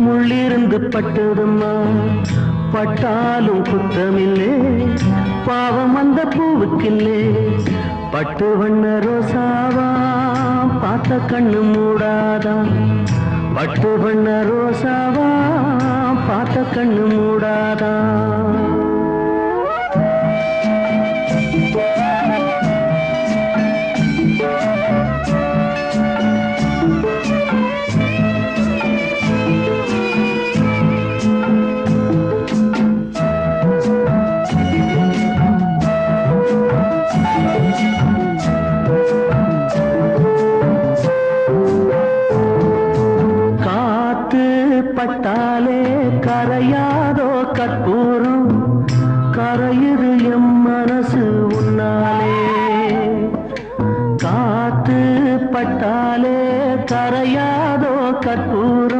முள்ளிருந்து பட்டதும்மா பட்டாலும் குத்தமில்லே பாவம் அந்த பூவுக்கில்லே பட்டு வண்ண ரோசாவா பார்த்த கண்ணு மூடாதா பட்டு வண்ண ரோசாவா பார்த்த கண்ணு மூடாதா பட்டாலே கரையாதோ கற்பூரம் கரையுது எம் மனசு உன்னாலே காத்து பட்டாலே கரையாதோ கற்பூரம்